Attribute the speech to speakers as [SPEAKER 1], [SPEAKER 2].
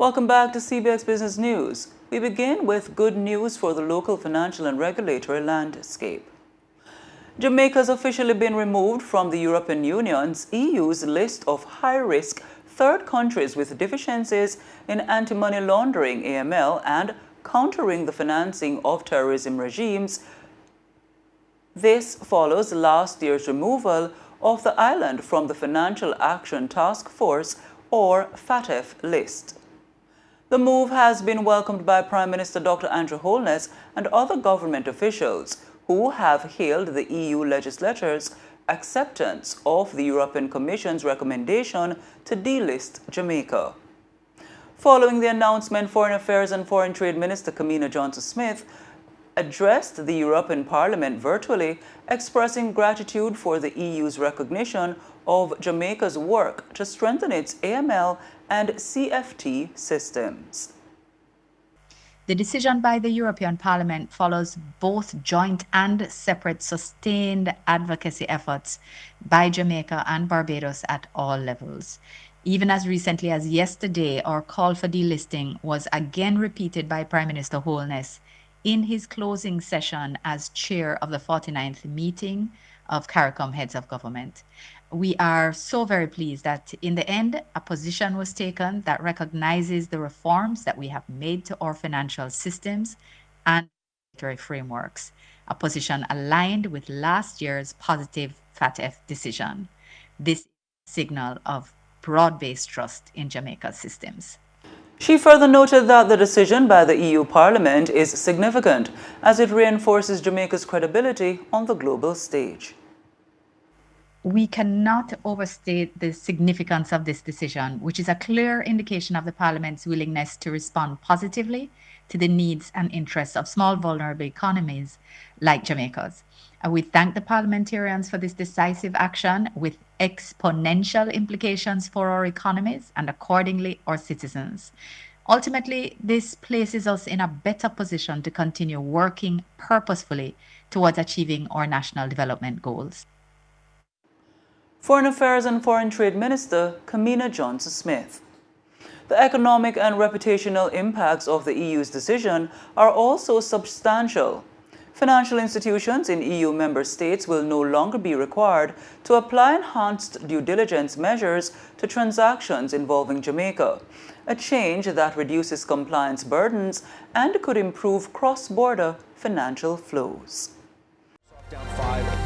[SPEAKER 1] Welcome back to CBX Business News. We begin with good news for the local financial and regulatory landscape. Jamaica's officially been removed from the European Union's EU's list of high-risk third countries with deficiencies in anti-money laundering (AML) and countering the financing of terrorism regimes. This follows last year's removal of the island from the Financial Action Task Force, or FATF, list. The move has been welcomed by Prime Minister Dr. Andrew Holness and other government officials who have hailed the EU legislature's acceptance of the European Commission's recommendation to delist Jamaica. Following the announcement, Foreign Affairs and Foreign Trade Minister KAMINA Johnson-Smith addressed the European Parliament virtually, expressing gratitude for the EU's recognition of Jamaica's work to strengthen its AML and CFT systems.
[SPEAKER 2] The decision by the European Parliament follows both joint and separate sustained advocacy efforts by Jamaica and Barbados at all levels. Even as recently as yesterday, our call for delisting was again repeated by Prime Minister Holness in his closing session as chair of the 49th meeting of CARICOM Heads of Government. We are so very pleased that in the end, a position was taken that recognizes the reforms that we have made to our financial systems and regulatory frameworks, a position aligned with last year's positive FATF decision. This is a signal of broad-based trust in Jamaica's systems.
[SPEAKER 1] She further noted that the decision by the EU Parliament is significant as it reinforces Jamaica's credibility on the global stage.
[SPEAKER 2] We cannot overstate the significance of this decision, which is a clear indication of the Parliament's willingness to respond positively to the needs and interests of small, vulnerable economies like Jamaica's. We thank the parliamentarians for this decisive action with exponential implications for our economies and accordingly our citizens. Ultimately, this places us in a better position to continue working purposefully towards achieving our national development goals.
[SPEAKER 1] Foreign Affairs and Foreign Trade Minister KAMINA Johnson-Smith. The economic and reputational impacts of the EU's decision are also substantial. Financial institutions in EU member states will no longer be required to apply enhanced due diligence measures to transactions involving Jamaica, a change that reduces compliance burdens and could improve cross-border financial flows.
[SPEAKER 3] Down 5.